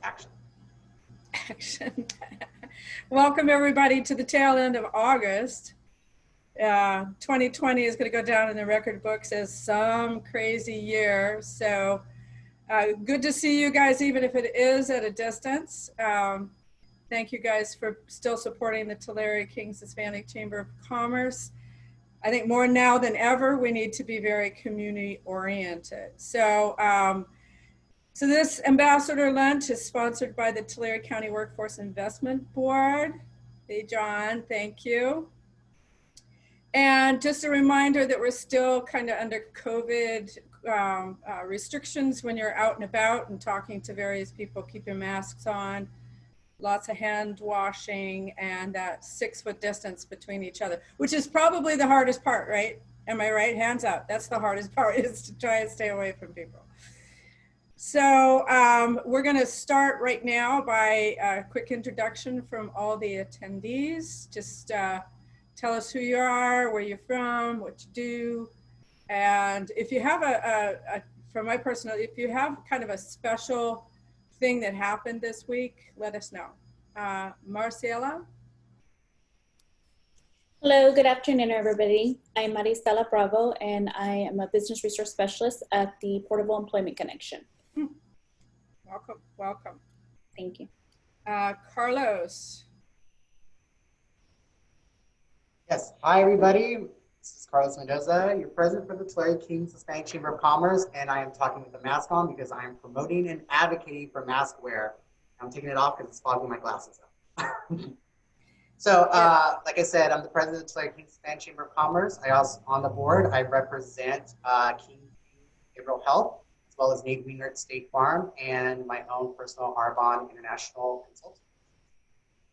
Action. Action. Welcome everybody to the tail end of August. 2020 is going to go down in the record books as some crazy year. So good to see you guys, even if it is at a distance. Thank you guys for still supporting the Tulare Kings Hispanic Chamber of Commerce. I think more now than ever, we need to be very community oriented. So this Ambassador Lunch is sponsored by the Tulare County Workforce Investment Board. Hey, John, thank you. And just a reminder that we're still kind of under COVID restrictions when you're out and about and talking to various people. Keep your masks on, lots of hand washing, and that 6-foot distance between each other, which is probably the hardest part, right? Am I right? Hands up. That's the hardest part, is to try and stay away from people. So we're going to start right now by a quick introduction from all the attendees. Just tell us who you are, where you're from, what you do. And if you have from my personal, if you have kind of a special thing that happened this week, let us know. Maricela? Hello, good afternoon, everybody. I'm Maricela Bravo, and I am a business resource specialist at the Portable Employment Connection. Welcome, welcome. Thank you. Carlos? Yes, hi everybody. This is Carlos Mendoza, your president for the Tulare Kings Hispanic Chamber of Commerce, and I am talking with the mask on because I am promoting and advocating for mask wear. I'm taking it off because it's fogging my glasses up. So, like I said, I'm the president of the Tulare Kings Hispanic Chamber of Commerce. I also, on the board, I represent King Behavioral Health, as well as Nate Wiener at State Farm, and my own personal Arbonne International Consultant.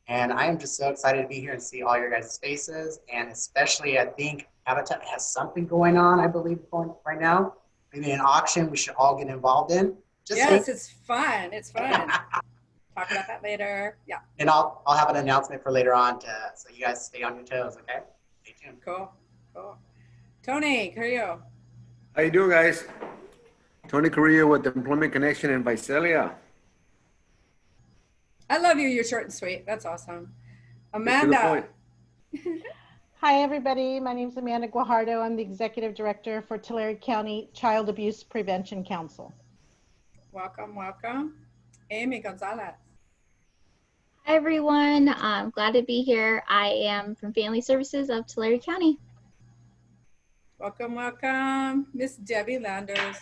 And I am just so excited to be here and see all your guys' faces. And especially, I think Habitat has something going on, I believe, going right now. Maybe an auction we should all get involved in. Yes, it's fun. It's fun. Talk about that later. Yeah. And I'll have an announcement for later on so you guys stay on your toes, okay? Stay tuned. Cool. Cool. Tony, how are you? How you doing, guys? Tony Carrillo with the Employment Connection in Visalia. I love you. You're short and sweet. That's awesome. Amanda. Hi, everybody. My name is Amanda Guajardo. I'm the Executive Director for Tulare County Child Abuse Prevention Council. Welcome, welcome. Amy Gonzalez. Hi, everyone. I'm glad to be here. I am from Family Services of Tulare County. Welcome, welcome. Miss Debbie Landers.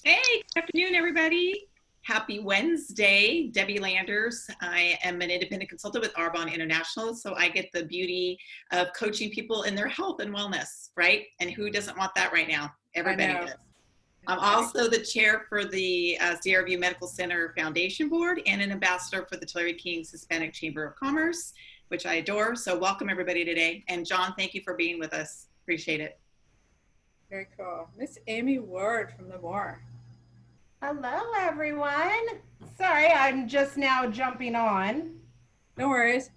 Hey, good afternoon, everybody. Happy Wednesday, Debbie Landers. I am an independent consultant with Arbonne International, so I get the beauty of coaching people in their health and wellness, right? And who doesn't want that right now? Everybody does. I'm also the chair for the Sierra View Medical Center Foundation Board and an ambassador for the Tulare Kings Hispanic Chamber of Commerce, which I adore. So welcome everybody today. And John, thank you for being with us. Appreciate it. Very cool. Miss Amy Ward from the Moore. Hello, everyone. Sorry, I'm just now jumping on. No worries.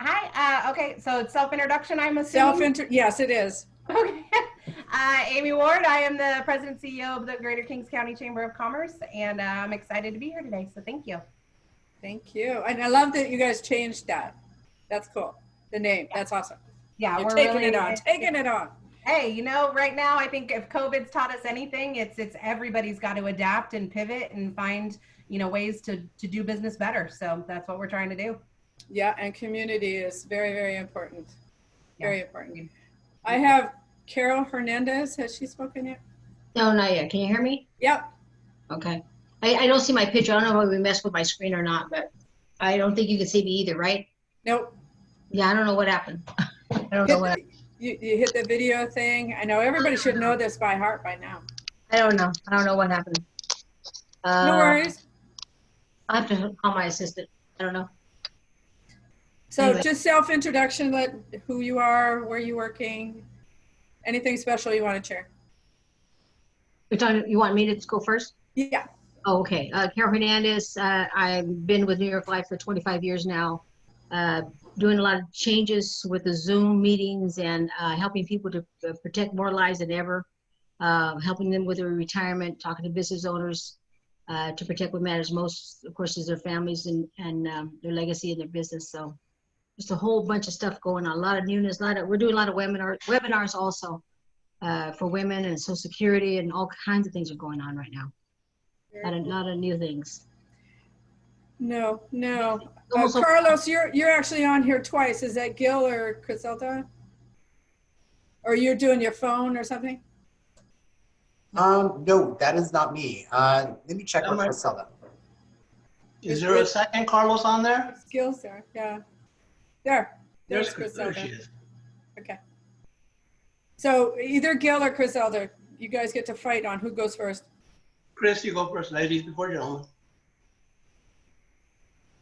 Hi. Okay, so it's self-introduction, I'm assuming? Yes, it is. Okay. Amy Ward. I am the president and CEO of the Greater Kings County Chamber of Commerce, and I'm excited to be here today, so thank you. Thank you. And I love that you guys changed that. That's cool. The name. That's awesome. Yeah, we're taking it on. Hey, you know, right now, I think if COVID's taught us anything, it's everybody's got to adapt and pivot and find, you know, ways to do business better. So that's what we're trying to do. Yeah, and community is very, very important. Very important. I have Carol Hernandez. Has she spoken yet? No, not yet. Can you hear me? Yep. Okay. I don't see my picture. I don't know if we messed with my screen or not, but I don't think you can see me either, right? Nope. Yeah, I don't know what happened. I don't know what happened. You hit the video thing. I know everybody should know this by heart by now. I don't know. I don't know what happened. No worries. I'll have to call my assistant. I don't know. So Anyway. Just self-introduction, let who you are, where you're working, anything special you want to share. You want me to go first? Yeah. Oh, okay. Carol Hernandez. I've been with New York Life for 25 years now, doing a lot of changes with the Zoom meetings and helping people to protect more lives than ever, helping them with their retirement, talking to business owners, to protect what matters most, of course, is their families and their legacy and their business. So just a whole bunch of stuff going on, a lot of newness, we're doing a lot of webinars also for women and Social Security, and all kinds of things are going on right now. A lot of new things. No. Almost Carlos, you're actually on here twice. Is that Gil or Griselda? Or you're doing your phone or something? No, that is not me. Let me check with Right. Maricela. Is there a second Carlos on there? Gil's there, yeah. There's Griselda. There she is. Okay. So either Gil or Griselda, you guys get to fight on who goes first. Chris, you go first, ladies before gentlemen.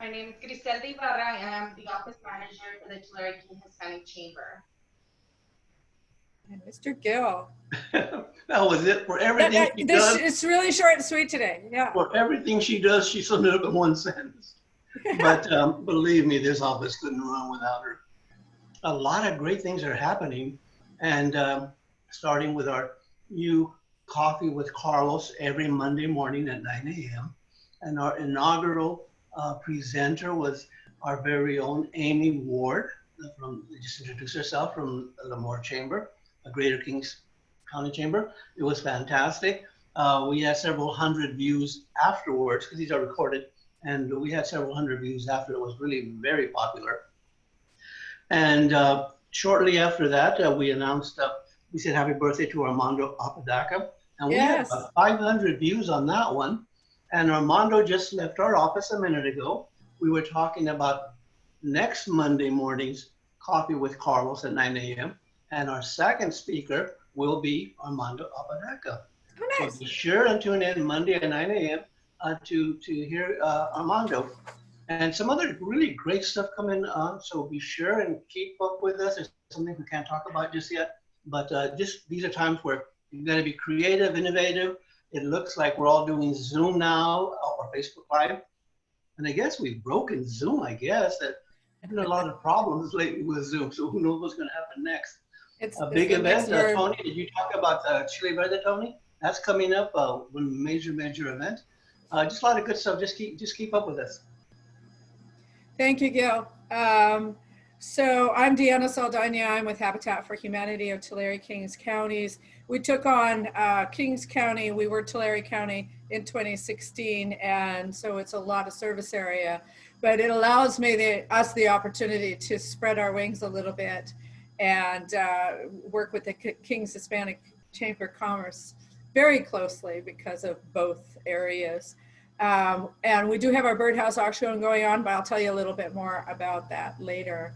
My name is Griselda Ibarra. I am the office manager for the Tulare Hispanic Chamber. And Mr. Gil. That was it for everything she does. It's really short and sweet today, yeah. For everything she does, she summed it up in one sentence. But believe me, this office couldn't run without her. A lot of great things are happening, and starting with our new Coffee with Carlos every Monday morning at 9 a.m. And our inaugural presenter was our very own Amy Ward, just introduced herself, from the Lemoore Chamber, a Greater Kings County Chamber. It was fantastic. We had several hundred views afterwards, because these are recorded, and we had several hundred views after. It was really very popular. And shortly after that, we announced, we said happy birthday to Armando Apodaca, and we had about 500 views on that one. And Armando just left our office a minute ago. We were talking about next Monday morning's Coffee with Carlos at 9 a.m. And our second speaker will be Armando Apodaca. Oh, nice. So be sure and tune in Monday at 9 a.m. To hear Armando. And some other really great stuff coming on. So be sure and keep up with us. There's something we can't talk about just yet. But these are times where you've got to be creative, innovative. It looks like we're all doing Zoom now or Facebook Live. And I guess we've broken Zoom, I guess. There's been a lot of problems lately with Zoom. So who knows what's going to happen next. It's a big event. Tony, did you talk about Chile Verde, Tony? That's coming up, one major event. Just a lot of good stuff. Just keep up with us. Thank you, Gil. So I'm Deanna Saldana. I'm with Habitat for Humanity of Tulare, Kings Counties. We took on Kings County. We were Tulare County in 2016, and so it's a lot of service area. But it allows us the opportunity to spread our wings a little bit and work with the Kings Hispanic Chamber of Commerce very closely because of both areas. And we do have our birdhouse auction going on, but I'll tell you a little bit more about that later.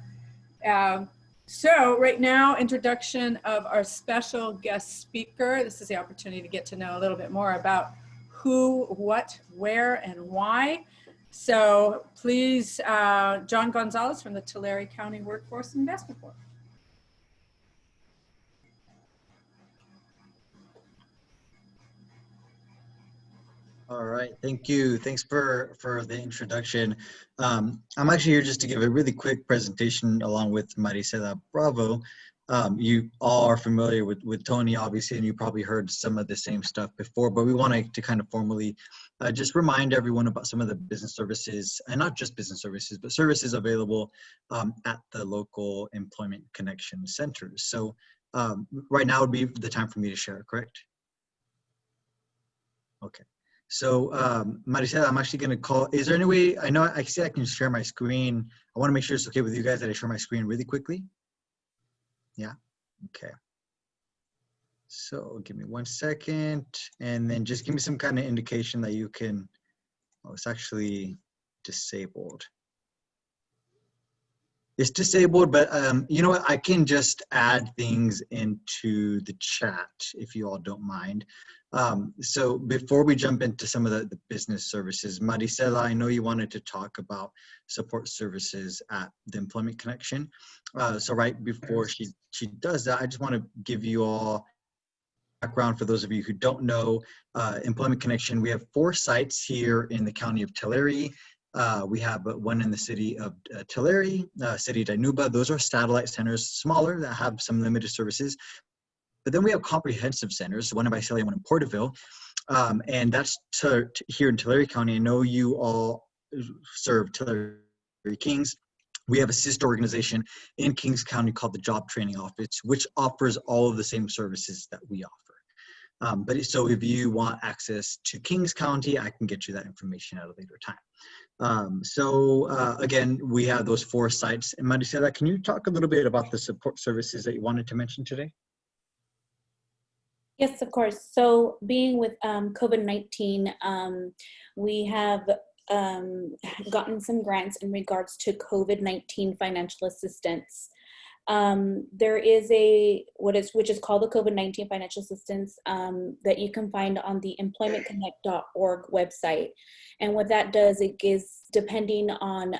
So right now, introduction of our special guest speaker. This is the opportunity to get to know a little bit more about who, what, where, and why. So please, John Gonzalez from the Tulare County Workforce Investment Board. All right, thank you. Thanks for the introduction. I'm actually here just to give a really quick presentation along with Maricela Bravo. You all are familiar with Tony, obviously, and you probably heard some of the same stuff before, but we wanted to kind of formally just remind everyone about some of the business services, and not just business services, but services available at the local employment connection centers. So right now would be the time for me to share, correct? Okay. So Maricela, I'm actually going to call, is there any way, I know I see I can share my screen. I want to make sure it's okay with you guys that I share my screen really quickly. Yeah, okay. So give me 1 second, and then just give me some kind of indication that you can, oh, it's actually disabled. It's disabled, but you know what, I can just add things into the chat if you all don't mind. So before we jump into some of the business services, Maricela, I know you wanted to talk about support services at the Employment Connection. So right before she does that, I just want to give you all background for those of you who don't know. Employment Connection, we have 4 sites here in the county of Tulare. We have one in the city of Tulare, city of Dinuba. Those are satellite centers, smaller, that have some limited services. But then we have comprehensive centers, one in Visalia, one in Porterville. And that's here in Tulare County. I know you all serve Tulare Kings. We have a sister organization in Kings County called the Job Training Office, which offers all of the same services that we offer. So if you want access to Kings County, I can get you that information at a later time. Again, we have those 4 sites. And Maricela, can you talk a little bit about the support services that you wanted to mention today? Yes, of course. So being with COVID-19, we have gotten some grants in regards to COVID-19 financial assistance. There is which is called the COVID-19 financial assistance that you can find on the employmentconnect.org website. And what that does, it gives, depending on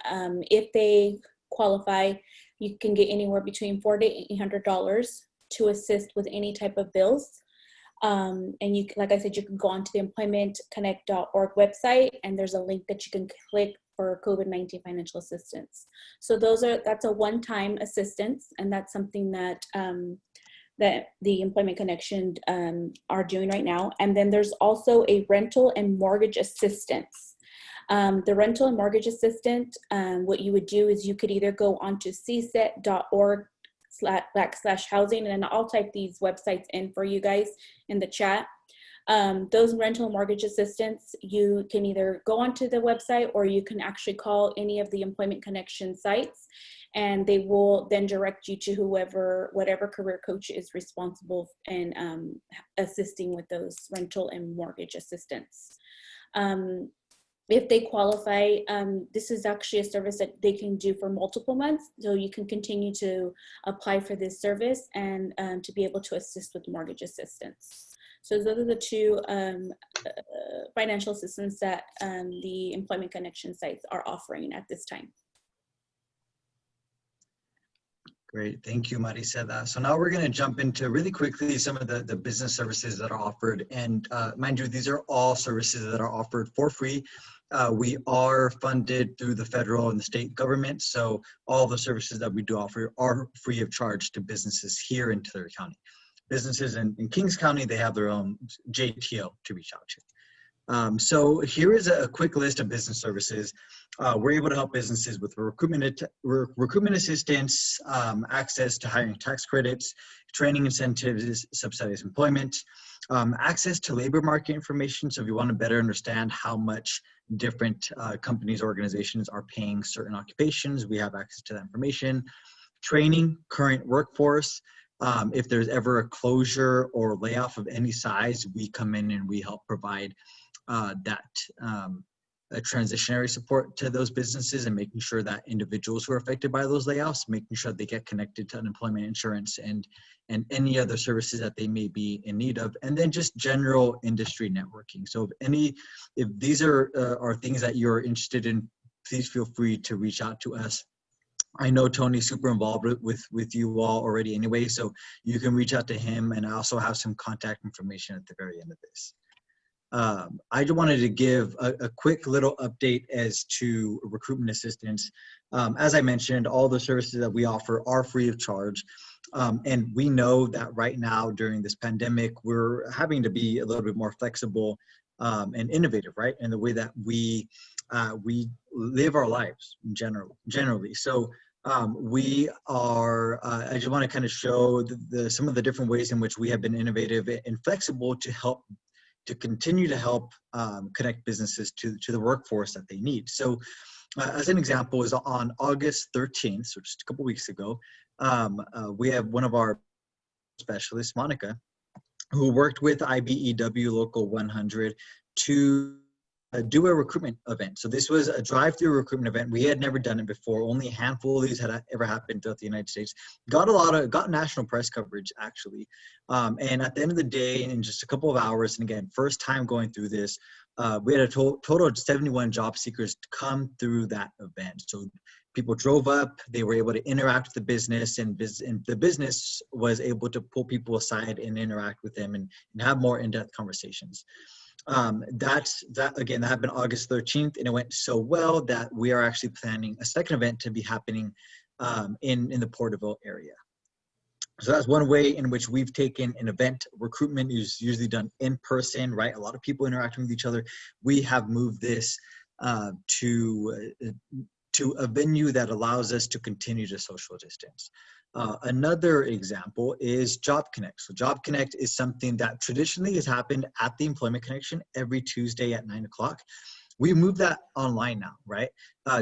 if they qualify, you can get anywhere between $400 to $800 to assist with any type of bills. And you, like I said, you can go onto the employmentconnect.org website, and there's a link that you can click for COVID-19 financial assistance. So that's a one-time assistance, and that's something that that the Employment Connection are doing right now. And then there's also a rental and mortgage assistance. The rental and mortgage assistant, what you would do is you could either go onto cset.org/housing, and then I'll type these websites in for you guys in the chat. Those rental and mortgage assistants, you can either go onto the website or you can actually call any of the Employment Connection sites, and they will then direct you to whatever career coach is responsible in assisting with those rental and mortgage assistants. If they qualify, this is actually a service that they can do for multiple months. So you can continue to apply for this service and to be able to assist with mortgage assistance. So those are the 2 financial assistance that the Employment Connection sites are offering at this time. Great, thank you, Maricela. So now we're going to jump into really quickly some of the business services that are offered. And mind you, these are all services that are offered for free. We are funded through the federal and the state government. So all the services that we do offer are free of charge to businesses here in Tulare County. Businesses in Kings County, they have their own JTO to reach out to. So here is a quick list of business services. We're able to help businesses with recruitment assistance, access to hiring tax credits, training incentives, subsidized employment, access to labor market information. So if you want to better understand how much different companies, organizations are paying certain occupations, we have access to that information. Training current workforce. If there's ever a closure or layoff of any size, we come in and we help provide a transitionary support to those businesses and making sure that individuals who are affected by those layoffs, making sure they get connected to unemployment insurance and any other services that they may be in need of, and then just general industry networking. So if these are things that you're interested in, please feel free to reach out to us. I know Tony's super involved with you all already anyway, so you can reach out to him, and I also have some contact information at the very end of this. I just wanted to give a quick little update as to recruitment assistance. As I mentioned, all the services that we offer are free of charge. And we know that right now during this pandemic, we're having to be a little bit more flexible and innovative, right? In the way that we live our lives generally. So we are, I just want to kind of show some of the different ways in which we have been innovative and flexible to continue to help connect businesses to the workforce that they need. So as an example, is on August 13th, so just a couple weeks ago, we have one of our specialists, Monica, who worked with IBEW Local 100 to do a recruitment event. So this was a drive-through recruitment event. We had never done it before. Only a handful of these had ever happened throughout the United States. Got national press coverage, actually. And at the end of the day, in just a couple of hours, and again, first time going through this, we had a total of 71 job seekers come through that event. So people drove up, they were able to interact with the business, and the business was able to pull people aside and interact with them and have more in-depth conversations. That happened August 13th, and it went so well that we are actually planning a second event to be happening in the Porterville area. So that's one way in which we've taken an event. Recruitment is usually done in person, right? A lot of people interacting with each other. We have moved this to a venue that allows us to continue to social distance. Another example is Job Connect. So Job Connect is something that traditionally has happened at the Employment Connection every Tuesday at 9 o'clock. We moved that online now, right?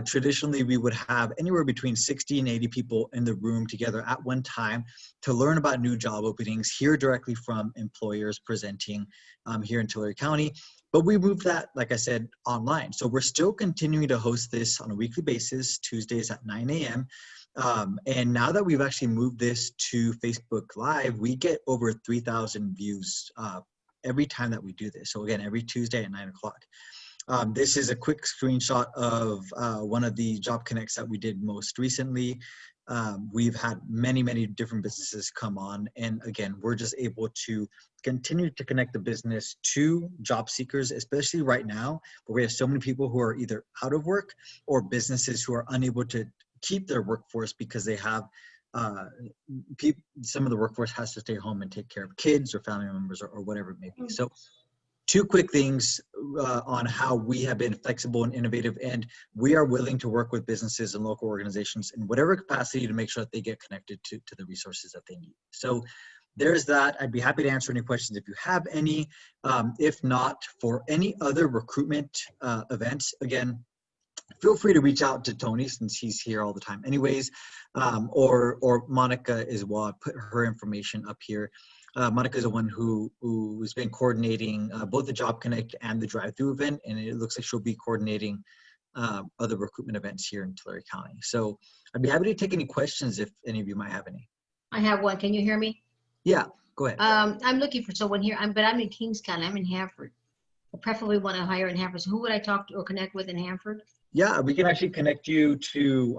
Traditionally, we would have anywhere between 60 and 80 people in the room together at one time to learn about new job openings, hear directly from employers presenting here in Tulare County. But we moved that, like I said, online. So we're still continuing to host this on a weekly basis, Tuesdays at 9 a.m. And now that we've actually moved this to Facebook Live, we get over 3,000 views every time that we do this. So again, every Tuesday at 9 o'clock. This is a quick screenshot of one of the Job Connects that we did most recently. We've had many, many different businesses come on. And again, we're just able to continue to connect the business to job seekers, especially right now, where we have so many people who are either out of work or businesses who are unable to keep their workforce because they have some of the workforce has to stay home and take care of kids or family members or whatever it may be. So two quick things on how we have been flexible and innovative, and we are willing to work with businesses and local organizations in whatever capacity to make sure that they get connected to the resources that they need. So there's that. I'd be happy to answer any questions if you have any. If not, for any other recruitment events, again, feel free to reach out to Tony since he's here all the time anyways, or Monica as well. I put her information up here. Monica is the one who has been coordinating both the Job Connect and the drive-through event, and it looks like she'll be coordinating other recruitment events here in Tulare County. So I'd be happy to take any questions if any of you might have any. I have one. Can you hear me? Yeah, go ahead. I'm looking for someone here, but I'm in Kings County. I'm in Hanford. I preferably want to hire in Hanford. So who would I talk to or connect with in Hanford? Yeah, we can actually connect you to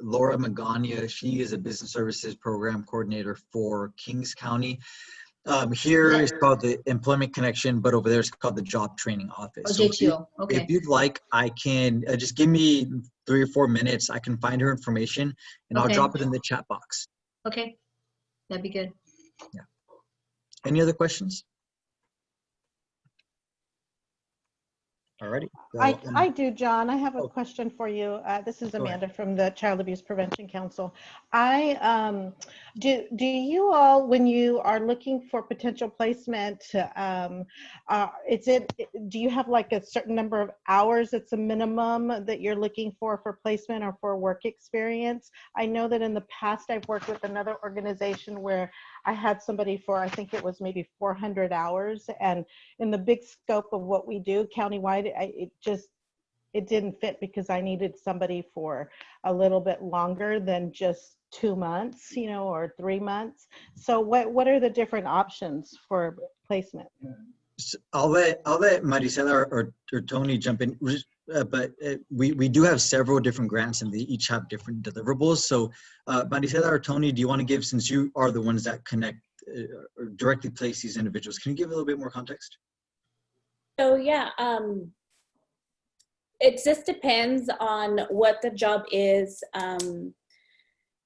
Laura Magana. She is a business services program coordinator for Kings County. Here is called the Employment Connection, but over there it's called the Job Training Office. Oh, so okay. If you'd like, I can just give me 3 or 4 minutes. I can find her information and I'll drop it in the chat box. Okay, that'd be good. Yeah. Any other questions? Alrighty. I do, John. I have a question for you. This is Amanda from the Child Abuse Prevention Council. Do you all, when you are looking for potential placement, do you have like a certain number of hours that's a minimum that you're looking for placement or for work experience? I know that in the past I've worked with another organization where I had somebody for, I think it was maybe 400 hours, and in the big scope of what we do countywide, it didn't fit because I needed somebody for a little bit longer than just 2 months, or 3 months. So what are the different options for placement? So I'll let Maricela or Tony jump in, but we do have several different grants and they each have different deliverables. So Maricela or Tony, do you want to give, since you are the ones that connect or directly place these individuals, can you give a little bit more context? So yeah, it just depends on what the job is.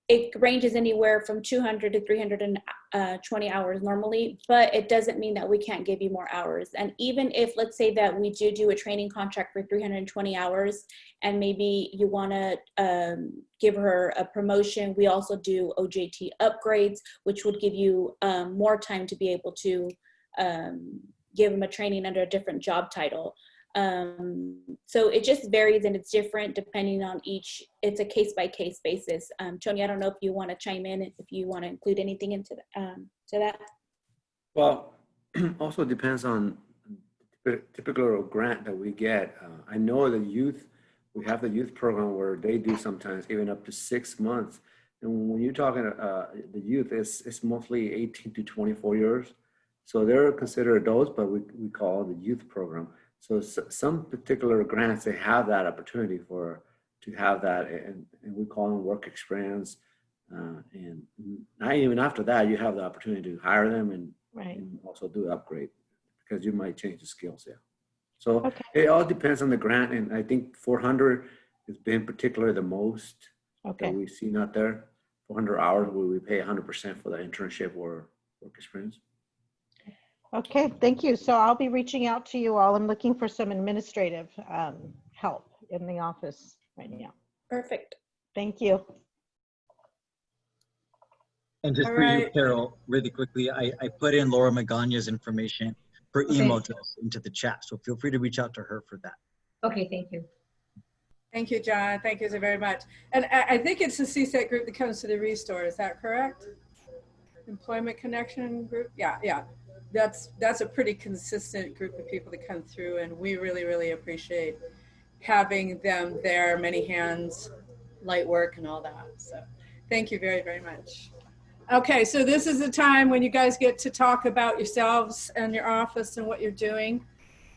It ranges anywhere from 200 to 320 hours normally, but it doesn't mean that we can't give you more hours. And even if, let's say that we do a training contract for 320 hours and maybe you want to give her a promotion, we also do OJT upgrades, which would give you more time to be able to give them a training under a different job title. So it just varies and it's different depending on each. It's a case-by-case basis. Tony, I don't know if you want to chime in, if you want to include anything into to that. Well, also depends on the typical grant that we get. I know we have the youth program where they do sometimes even up to 6 months. And when you're talking the youth, it's mostly 18 to 24 years. So they're considered adults, but we call it the youth program. So some particular grants, they have that opportunity to have that, and we call them work experience. And not even after that, you have the opportunity to hire them and also do an upgrade because you might change the skills. Yeah. So it all depends on the grant, and I think 400 has been particularly the most that we've seen out there 400 hours where we pay 100% for the internship or work experience. Okay, thank you. So I'll be reaching out to you all. I'm looking for some administrative help in the office right now. Perfect. Thank you. And just All for you, right. Carol, really quickly, I put in Laura Magana's information, her email address into the chat. So feel free to reach out to her for that. Okay, thank you. Thank you, John. Thank you so very much. And I think it's the CSET group that comes to the Restore. Is that correct? Employment Connection Group? Yeah, yeah. That's a pretty consistent group of people that come through, and we really, really appreciate having them there, many hands, light work, and all that. So thank you very, very much. Okay, so this is the time when you guys get to talk about yourselves and your office and what you're doing.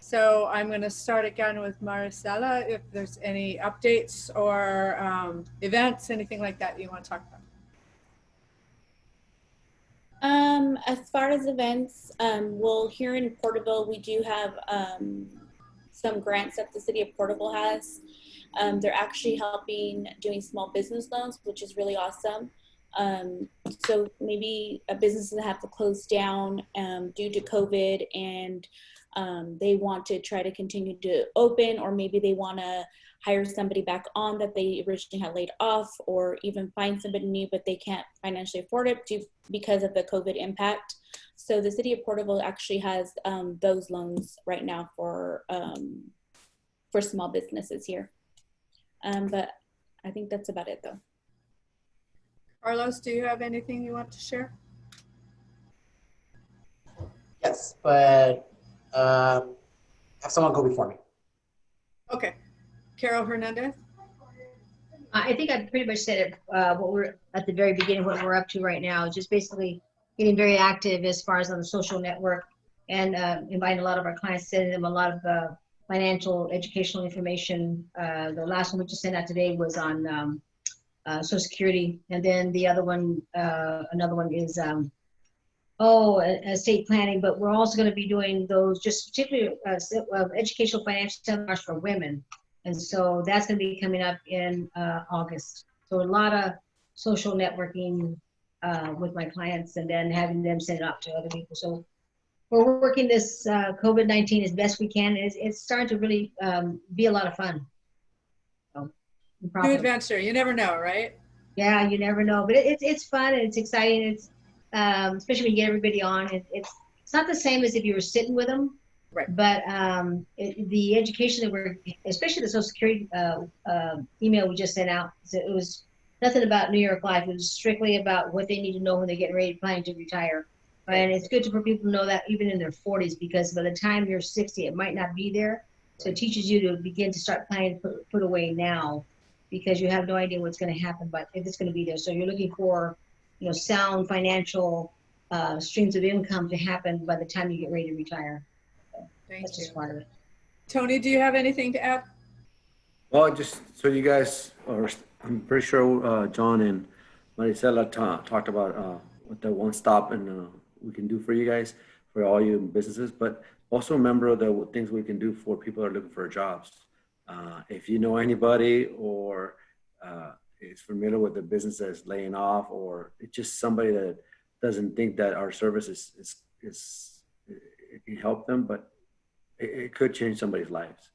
So I'm going to start again with Maricela, if there's any updates or events, anything like that you want to talk about. As far as events, well, here in Porterville, we do have some grants that the city of Porterville has. They're actually helping doing small business loans, which is really awesome. So maybe businesses have to close down due to COVID, and they want to try to continue to open, or maybe they want to hire somebody back on that they originally had laid off, or even find somebody new, but they can't financially afford it because of the COVID impact. So the city of Porterville actually has those loans right now for small businesses here. But I think that's about it though. Carlos, do you have anything you want to share? Yes, but have someone go before me. Okay. Carol Hernandez? I think I pretty much said it, what we're at the very beginning, what we're up to right now, just basically getting very active as far as on the social network, and inviting a lot of our clients, sending them a lot of financial educational information. The last one we just sent out today was on Social Security, and then the other one, another one is estate planning. But we're also going to be doing those, just particularly educational financial seminars for women, and so that's going to be coming up in August. So a lot of social networking with my clients, and then having them send it out to other people. So we're working this COVID-19 as best we can. It's starting to really be a lot of fun. So, New adventure. You never know, right? Yeah, you never know. But it's fun and it's exciting. It's especially when you get everybody on. It's not the same as if you were sitting with them. Right. But the education that we're, especially the Social Security email we just sent out, it was nothing about New York Life. It was strictly about what they need to know when they're getting ready, planning to retire. Right. And it's good for people to know that even in their 40s, because by the time you're 60, it might not be there. So it teaches you to begin to start planning to put away now, because you have no idea what's going to happen, but if it's going to be there. So you're looking for, sound financial streams of income to happen by the time you get ready to retire. So that's just part of it. Tony, do you have anything to add? Well, just so you guys are, I'm pretty sure John and Maricela talked about what the one stop and we can do for you guys, for all you businesses, but also remember the things we can do for people that are looking for jobs. If you know anybody or is familiar with the business that's laying off, or it's just somebody that doesn't think that our service it can help them, but it could change somebody's lives.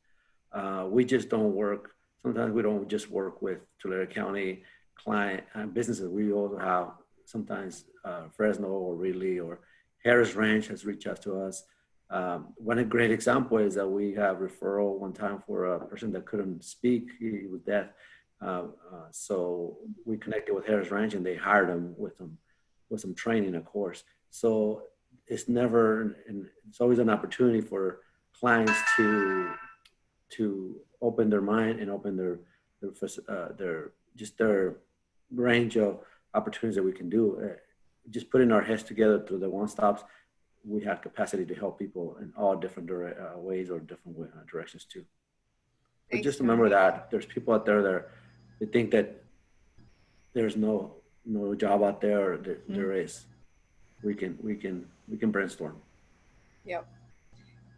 We just don't work. Sometimes we don't just work with Tulare County client businesses. We also have sometimes Fresno or Ridley or Harris Ranch has reached out to us. One great example is that we have referral one time for a person that couldn't speak. He was deaf. So we connected with Harris Ranch and they hired him with some training, of course. So it's always an opportunity for clients to open their mind and open their range of opportunities that we can do. Just putting our heads together through the one-stops, we have capacity to help people in all different ways or different directions too. But just remember that there's people out there that they think that there's no job out there, or there is. We can brainstorm. Yep.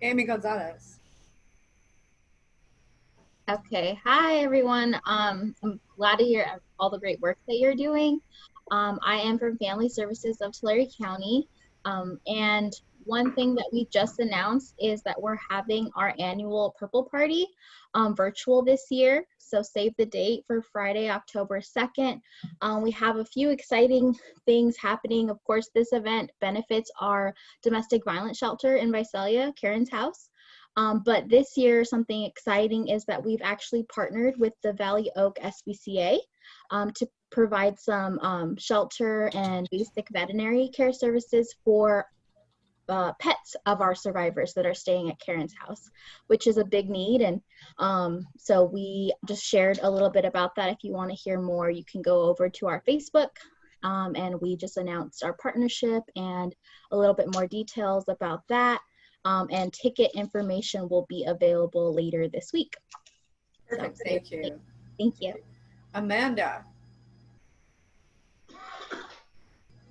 Amy Gonzalez. Okay. Hi, everyone. I'm glad to hear all the great work that you're doing. I am from Family Services of Tulare County. And one thing that we just announced is that we're having our annual Purple Party virtual this year. So save the date for Friday, October 2nd. We have a few exciting things happening. Of course, this event benefits our domestic violence shelter in Visalia, Karen's house. But this year, something exciting is that we've actually partnered with the Valley Oak SPCA to provide some shelter and basic veterinary care services for pets of our survivors that are staying at Karen's house, which is a big need. And so we just shared a little bit about that. If you want to hear more, you can go over to our Facebook. And we just announced our partnership and a little bit more details about that. And ticket information will be available later this week. Perfect. So, Thank you. Thank you. Amanda.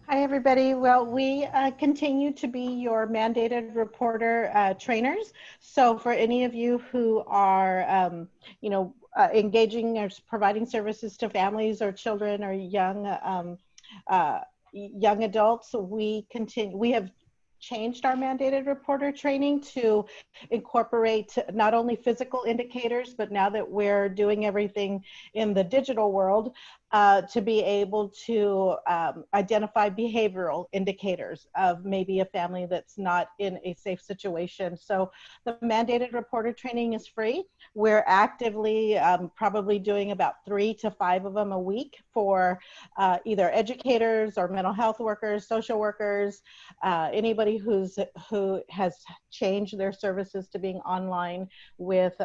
Hi, everybody. Well, we continue to be your mandated reporter trainers. So for any of you who are, engaging or providing services to families or children or young adults, we have changed our mandated reporter training to incorporate not only physical indicators, but now that we're doing everything in the digital world, to be able to identify behavioral indicators of maybe a family that's not in a safe situation. So the mandated reporter training is free. We're actively probably doing about 3 to 5 of them a week for either educators or mental health workers, social workers, anybody who has changed their services to being online with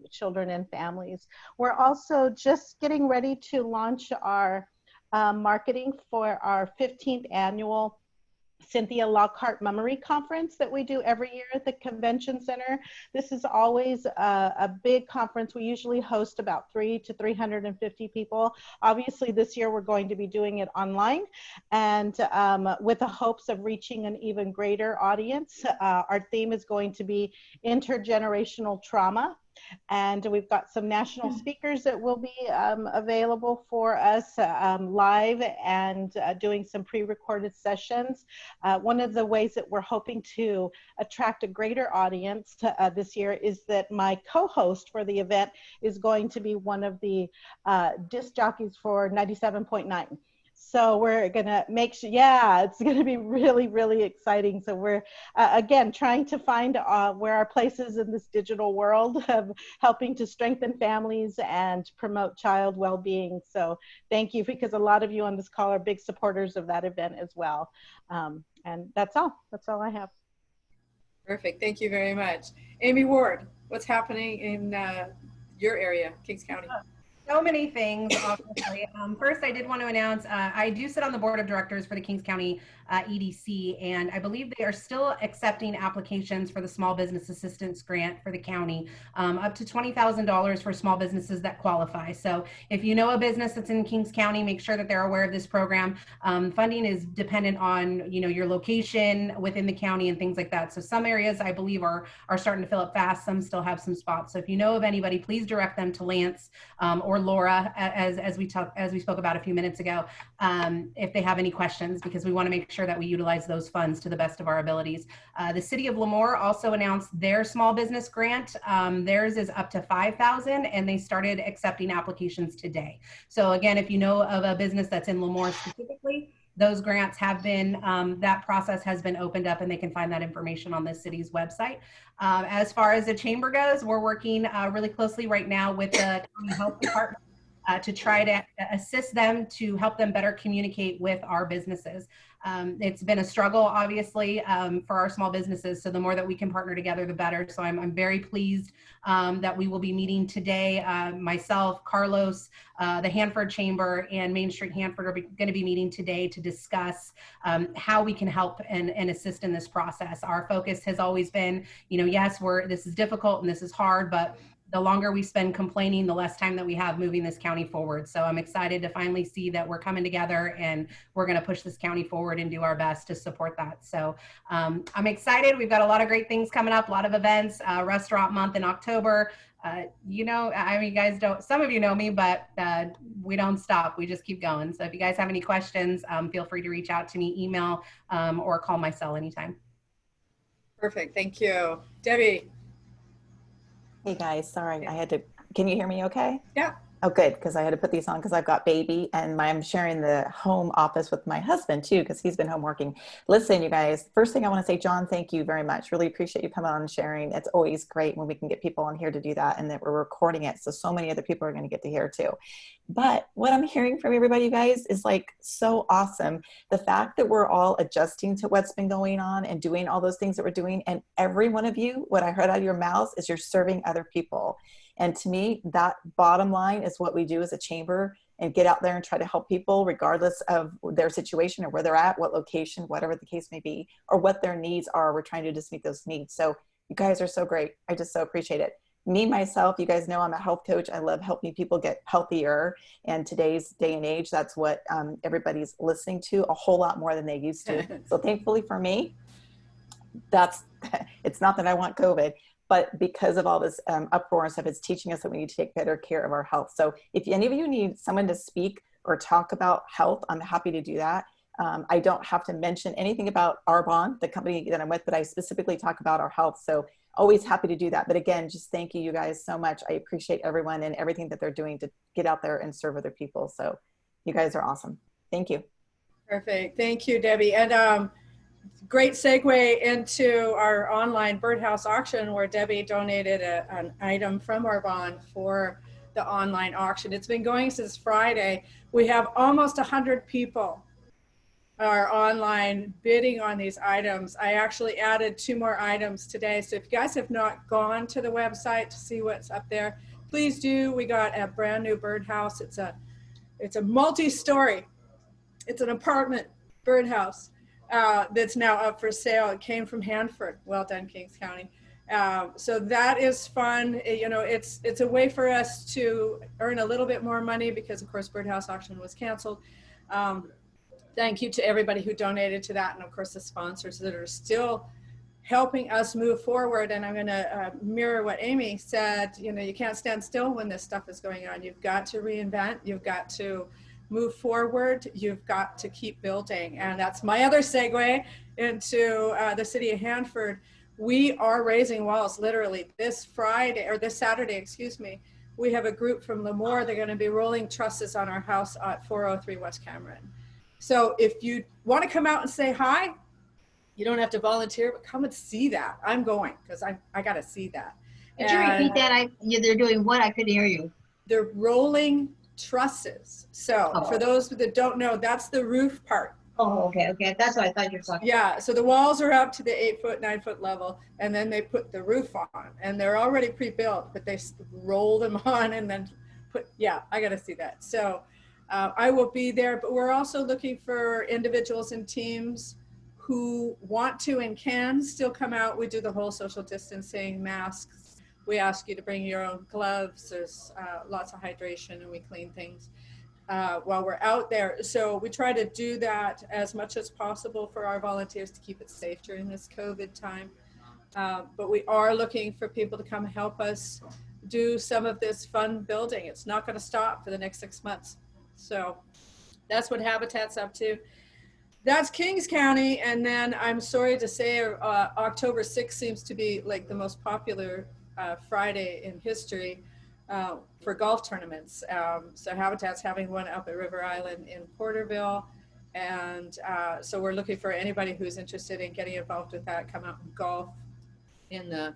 children and families. We're also just getting ready to launch our marketing for our 15th annual Cynthia Lockhart Memory Conference that we do every year at the Convention Center. This is always a big conference. We usually host about 300 to 350 people. Obviously, this year we're going to be doing it online, and with the hopes of reaching an even greater audience. Our theme is going to be intergenerational trauma. And we've got some national speakers that will be available for us live and doing some pre-recorded sessions. One of the ways that we're hoping to attract a greater audience this year is that my co-host for the event is going to be one of the disc jockeys for 97.9. So we're going to make sure, it's going to be really, really exciting. So we're, again, trying to find where our place is in this digital world of helping to strengthen families and promote child well-being. So thank you, because a lot of you on this call are big supporters of that event as well. And that's all. That's all I have. Perfect. Thank you very much. Amy Ward, what's happening in your area, Kings County? So many things, obviously. First, I did want to announce, I do sit on the board of directors for the Kings County EDC, and I believe they are still accepting applications for the Small Business Assistance Grant for the county, up to $20,000 for small businesses that qualify. So if you know a business that's in Kings County, make sure that they're aware of this program. Funding is dependent on, your location within the county and things like that. So some areas, I believe, are starting to fill up fast. Some still have some spots. So if you know of anybody, please direct them to Lance or Laura, as we spoke about a few minutes ago, if they have any questions, because we want to make sure that we utilize those funds to the best of our abilities. The city of Lemoore also announced their small business grant. Theirs is up to $5,000, and they started accepting applications today. So again, if you know of a business that's in Lemoore specifically, those grants have been, that process has been opened up, and they can find that information on the city's website. As far as the chamber goes, we're working really closely right now with the county health department to try to assist them to help them better communicate with our businesses. It's been a struggle, obviously, for our small businesses. So the more that we can partner together, the better. So I'm very pleased that we will be meeting today. Myself, Carlos, the Hanford Chamber, and Main Street Hanford are going to be meeting today to discuss how we can help and assist in this process. Our focus has always been, yes, this is difficult and this is hard, but the longer we spend complaining, the less time that we have moving this county forward. So I'm excited to finally see that we're coming together and we're going to push this county forward and do our best to support that. So I'm excited. We've got a lot of great things coming up, a lot of events, restaurant month in October. You know, I mean, you guys don't, some of you know me, but we don't stop. We just keep going. So if you guys have any questions, feel free to reach out to me, email, or call my cell anytime. Perfect. Thank you. Debbie. Hey guys, sorry, I had to, can you hear me okay? Yeah. Oh, good, because I had to put these on because I've got baby and I'm sharing the home office with my husband too because he's been home working. Listen, you guys, first thing I want to say, John, thank you very much. Really appreciate you coming on and sharing. It's always great when we can get people on here to do that and that we're recording it. So many other people are going to get to hear too. But what I'm hearing from everybody, you guys, is like so awesome. The fact that we're all adjusting to what's been going on and doing all those things that we're doing. And every one of you, what I heard out of your mouths is you're serving other people. And to me, that bottom line is what we do as a chamber and get out there and try to help people regardless of their situation or where they're at, what location, whatever the case may be, or what their needs are. We're trying to just meet those needs. So you guys are so great. I just so appreciate it. Me, myself, you guys know I'm a health coach. I love helping people get healthier. And today's day and age, that's what everybody's listening to a whole lot more than they used to. So thankfully for me, it's not that I want COVID, but because of all this uproar and stuff, it's teaching us that we need to take better care of our health. So if any of you need someone to speak or talk about health, I'm happy to do that. I don't have to mention anything about Arbonne, the company that I'm with, but I specifically talk about our health. So always happy to do that. But again, just thank you guys so much. I appreciate everyone and everything that they're doing to get out there and serve other people. So you guys are awesome. Thank you. Perfect. Thank you, Debbie. And great segue into our online birdhouse auction where Debbie donated an item from Arbonne for the online auction. It's been going since Friday. We have almost 100 people are online bidding on these items. I actually added 2 more items today. So if you guys have not gone to the website to see what's up there, please do. We got a brand new birdhouse. It's a multi-story. It's an apartment birdhouse. That's now up for sale. It came from Hanford. Well done, Kings County. So that is fun. You know, it's a way for us to earn a little bit more money because, of course, birdhouse auction was canceled. Thank you to everybody who donated to that, and of course the sponsors that are still helping us move forward. And I'm going to mirror what Amy said. You know, you can't stand still when this stuff is going on. You've got to reinvent. You've got to move forward. You've got to keep building. And that's my other segue into the city of Hanford. We are raising walls literally this Saturday, excuse me. We have a group from Lemoore. They're going to be rolling trusses on our house at 403 West Cameron. So if you want to come out and say hi, you don't have to volunteer, but come and see that. I'm going because I got to see that. Could you repeat that? They're doing what? I couldn't hear you. They're rolling trusses. So for those that don't know, that's the roof part. Oh, okay. That's what I thought you were talking about. Yeah, so the walls are up to the 8-foot, 9-foot level, and then they put the roof on, and they're already pre-built, but they roll them on and then I got to see that. So I will be there, but we're also looking for individuals and teams who want to and can still come out. We do the whole social distancing, masks. We ask you to bring your own gloves. There's lots of hydration, and we clean things while we're out there. So we try to do that as much as possible for our volunteers to keep it safe during this COVID time. But we are looking for people to come help us do some of this fun building. It's not going to stop for the next 6 months. So that's what Habitat's up to. That's Kings County. And then I'm sorry to say October 6th seems to be like the most popular Friday in history for golf tournaments. So Habitat's having one up at River Island in Porterville. And so we're looking for anybody who's interested in getting involved with that, come out and golf in the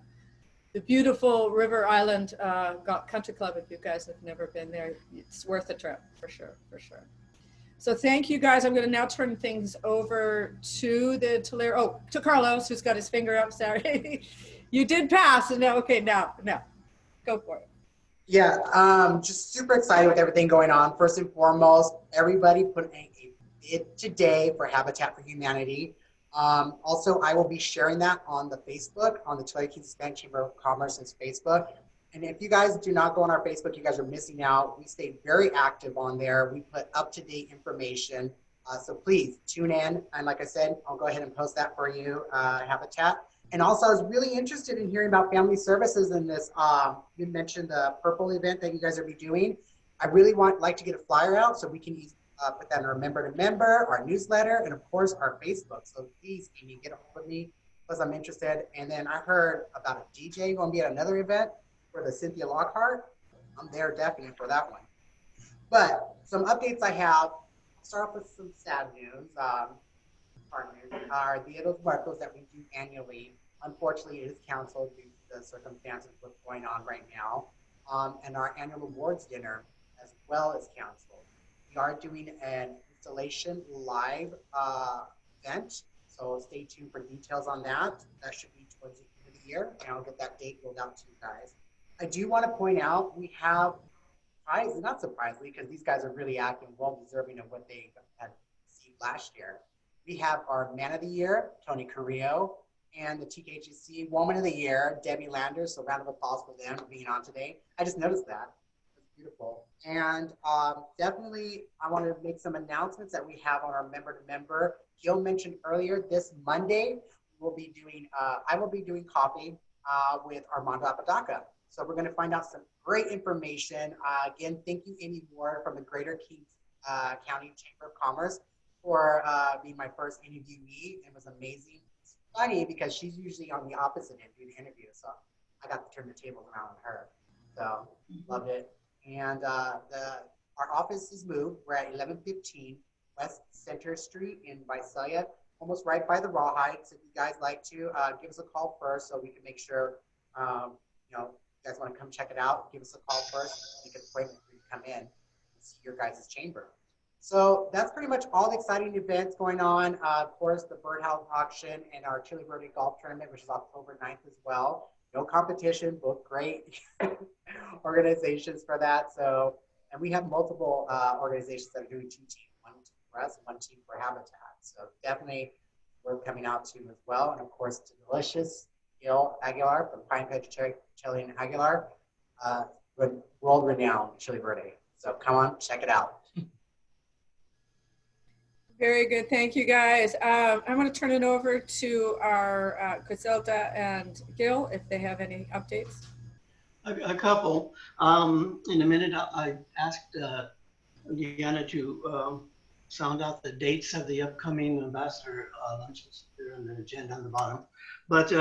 beautiful River Island Country Club. If you guys have never been there, it's worth a trip for sure. So thank you guys. I'm going to now turn things over to the Tulare, to Carlos, who's got his finger up. Sorry, you did pass, and now go for it. Yeah, just super excited with everything going on. First and foremost, everybody put a bid today for Habitat for Humanity. Also, I will be sharing that on the Facebook, on the Tulare Kings Hispanic Chamber of Commerce's Facebook. And if you guys do not go on our Facebook, you guys are missing out. We stay very active on there. We put up-to-date information. So please tune in. And like I said, I'll go ahead and post that for you, Habitat. And also, I was really interested in hearing about family services in this. You mentioned the Purple event that you guys are be doing. I really like to get a flyer out so we can put that in our member-to-member, our newsletter, and of course, our Facebook. So please, Amy, get a hold of me because I'm interested. And then I heard about a DJ going to be at another event for the Cynthia Lockhart. I'm there definitely for that one. But some updates I have. I'll start off with some sad news. Partners are Dia de los Muertos that we do annually. Unfortunately, it is canceled due to the circumstances what's going on right now. And our annual awards dinner as well is canceled. We are doing an installation live event, so stay tuned for details on that. That should be towards the end of the year, and I'll get that date rolled out to you guys. I do want to point out we have, not surprisingly, because these guys are really acting well deserving of what they had received last year. We have our Man of the Year, Tony Carrillo, and the TKHCC Woman of the Year, Debbie Landers. So round of applause for them being on today. I just noticed that. It's beautiful. And definitely, I want to make some announcements that we have on our member-to-member. Gil mentioned earlier, this Monday, we'll be doing, I will be doing coffee with Armando Apodaca. So we're going to find out some great information. Again, thank you, Amy Ward from the Greater Kings County Chamber of Commerce for being my first interviewee. It was amazing. It's funny because she's usually on the opposite end doing the interview. So I got to turn the tables around with her. So loved it. And our office is moved. We're at 1115 West Center Street in Visalia, almost right by the Rawhide. So if you guys like to, give us a call first so we can make sure, you know, you guys want to come check it out, give us a call first. You can appointment for you to come in and see your guys' chamber. So that's pretty much all the exciting events going on. Of course, the birdhouse auction and our Chili Verde golf tournament, which is October 9th as well. No competition, both great organizations for that. So, and we have multiple organizations that are doing 2 teams, 1 team for us, 1 team for Habitat. So definitely we're coming out to as well. And of course, to Delicious Gil Aguilar from Pine Vegetarian and Aguilar, world-renowned Chili Verde. So come on, check it out. Very good. Thank you, guys. I'm going to turn it over to our Griselda and Gil if they have any updates. A couple. In a minute, I asked Deanna to sound out the dates of the upcoming ambassador lunches. They're on the agenda on the bottom. But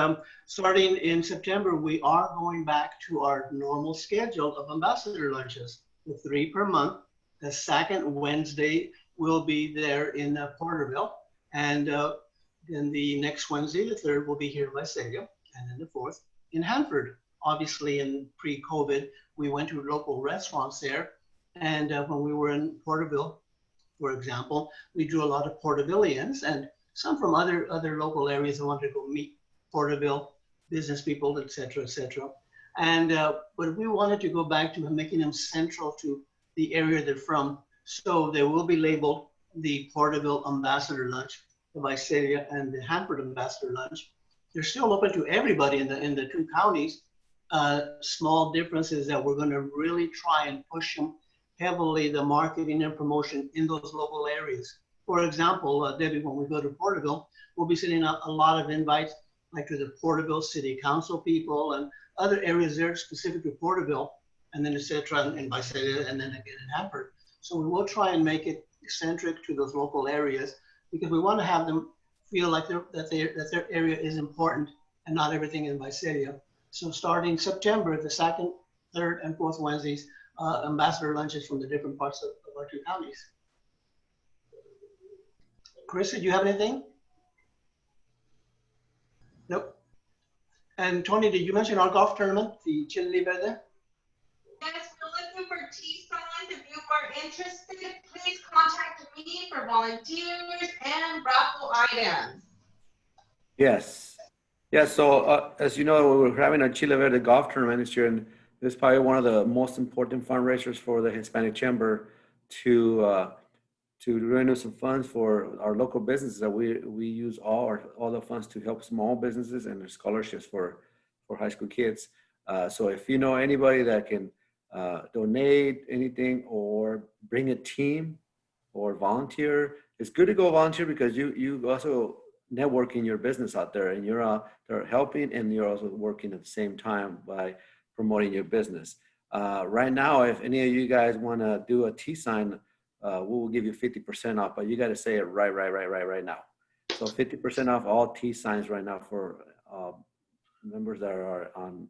starting in September, we are going back to our normal schedule of ambassador lunches, the 3 per month. The second Wednesday will be there in Porterville. And then the next Wednesday, the 3rd, will be here in Visalia. And then the 4th in Hanford. Obviously, in pre-COVID, we went to local restaurants there. And when we were in Porterville, for example, we drew a lot of Portervillians and some from other local areas that wanted to go meet Porterville business people, et cetera, et cetera. And but we wanted to go back to making them central to the area they're from. So they will be labeled the Porterville Ambassador Lunch, the Visalia and the Hanford Ambassador Lunch. They're still open to everybody in the 2 counties. Small differences that we're going to really try and push them heavily, the marketing and promotion in those local areas. For example, Debbie, when we go to Porterville, we'll be sending out a lot of invites, like to the Porterville City Council people and other areas there specific to Porterville, and then et cetera, and Visalia, and then again in Hanford. So we will try and make it centric to those local areas because we want to have them feel like that their area is important and not everything in Visalia. So starting September, the 2nd, 3rd, and 4th Wednesdays, ambassador lunches from the different parts of our 2 counties. Chris, did you have anything? Nope. And Tony, did you mention our golf tournament, the Chili Verde? Yes, we're looking for tea signs. If you are interested, please contact me for volunteers and raffle items. Yes. Yeah, so as you know, we're having a Chile Verde golf tournament this year, and this is probably one of the most important fundraisers for the Hispanic Chamber to renew some funds for our local businesses. That we use all the funds to help small businesses and their scholarships for high school kids. So if you know anybody that can donate anything or bring a team or volunteer, it's good to go volunteer because you also network in your business out there, and you're out there helping, and you're also working at the same time by promoting your business. Right now, if any of you guys want to do a T sign, we will give you 50% off, but you got to say it right now. So 50% off all T signs right now for members that are on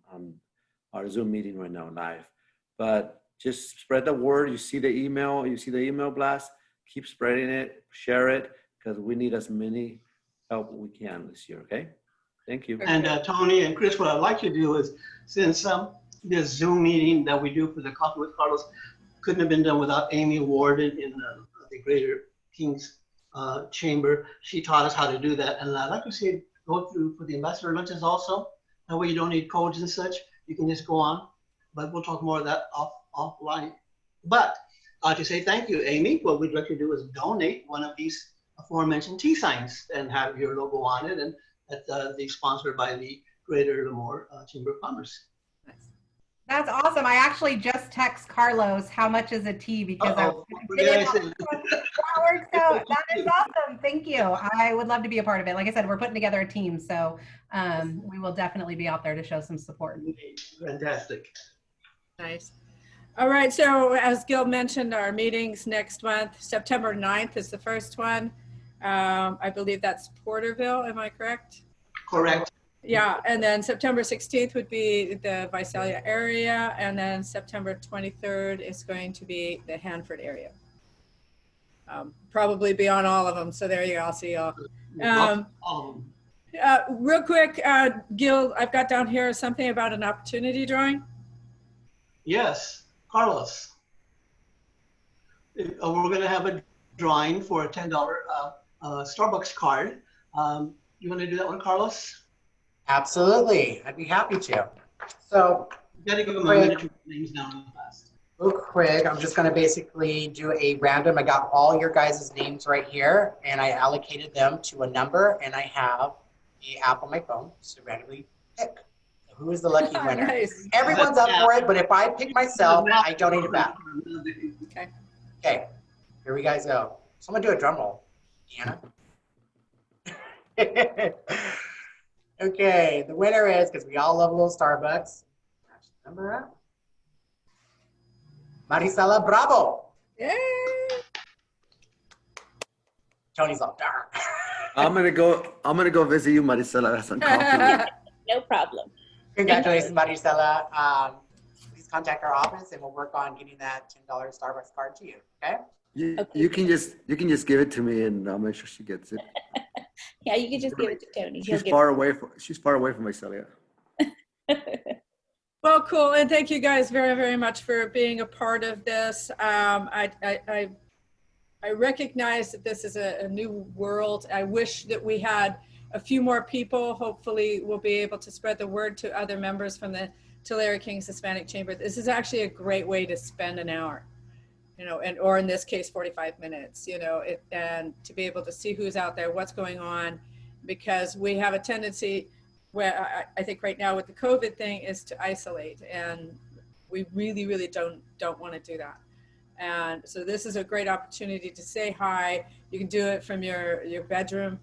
our Zoom meeting right now live. But just spread the word. You see the email blast, keep spreading it, share it, because we need as many help we can this year, okay? Thank you. And Tony and Chris, what I'd like to do is, since this Zoom meeting that we do for the Coffee with Carlos couldn't have been done without Amy Warden in the Greater Kings Chamber. She taught us how to do that. And I'd like to see it go through for the ambassador lunches also. That way you don't need codes and such. You can just go on. But we'll talk more of that offline. But to say thank you, Amy, what we'd like to do is donate one of these aforementioned T signs and have your logo on it, and that's sponsored by the Greater Lemoore Chamber of Commerce. That's awesome. I actually just text Carlos how much is a tea because that works out. That is awesome. Thank you. I would love to be a part of it. Like I said, we're putting together a team, so we will definitely be out there to show some support. Fantastic. Nice. All right. So as Gil mentioned, our meetings next month, September 9th is the first one. I believe that's Porterville. Am I correct? Correct. Yeah, and then September 16th would be the Visalia area, and then September 23rd is going to be the Hanford area. Probably be on all of them, so there you go. I'll see y'all. Real quick, Gil, I've got down here something about an opportunity drawing. Yes, Carlos. We're going to have a drawing for a $10 Starbucks card. You want to do that one, Carlos? Absolutely, I'd be happy to. So, you gotta give them a minute to write names down fast. Real quick, I'm just gonna basically do a random. I got all your guys' names right here, and I allocated them to a number, and I have the app on my phone to randomly pick. So who is the lucky winner? Nice. Everyone's up for it, but if I pick myself, I donate it back. Okay. Okay, here we guys go. Someone do a drum roll, Deanna. Okay, the winner is, because we all love a little Starbucks. Number up. Maricela Bravo. Yay! Tony's all darn. I'm gonna go visit you, Maricela. That's on coffee. No problem. Congratulations, Maricela. Please contact our office, and we'll work on getting that $10 Starbucks card to you. Okay? You can just give it to me, and I'll make sure she gets it. Yeah, you can just give it to Tony. She's far away from Visalia. Well, cool, and thank you guys very, very much for being a part of this. I recognize that this is a new world. I wish that we had a few more people. Hopefully, we'll be able to spread the word to other members from the Tulare Kings Hispanic Chamber. This is actually a great way to spend an hour, or in this case, 45 minutes, and to be able to see who's out there, what's going on, because we have a tendency where I think right now with the COVID thing is to isolate, and we really, really don't want to do that. And so this is a great opportunity to say hi. You can do it from your bedroom.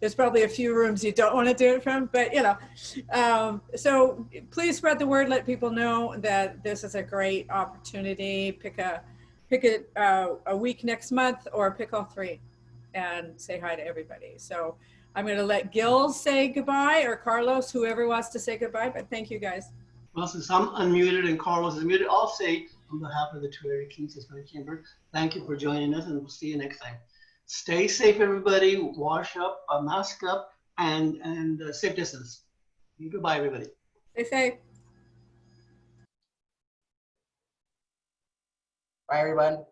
There's probably a few rooms you don't want to do it from, but so please spread the word, let people know that this is a great opportunity. Pick a week next month, or pick all three and say hi to everybody. So I'm going to let Gil say goodbye, or Carlos, whoever wants to say goodbye, but thank you guys. Well, since I'm unmuted and Carlos is muted, I'll say on behalf of the Tulare Kings Hispanic Chamber, thank you for joining us, and we'll see you next time. Stay safe, everybody. Wash up, mask up, and safe distance. Goodbye, everybody. Stay safe. Bye, everyone.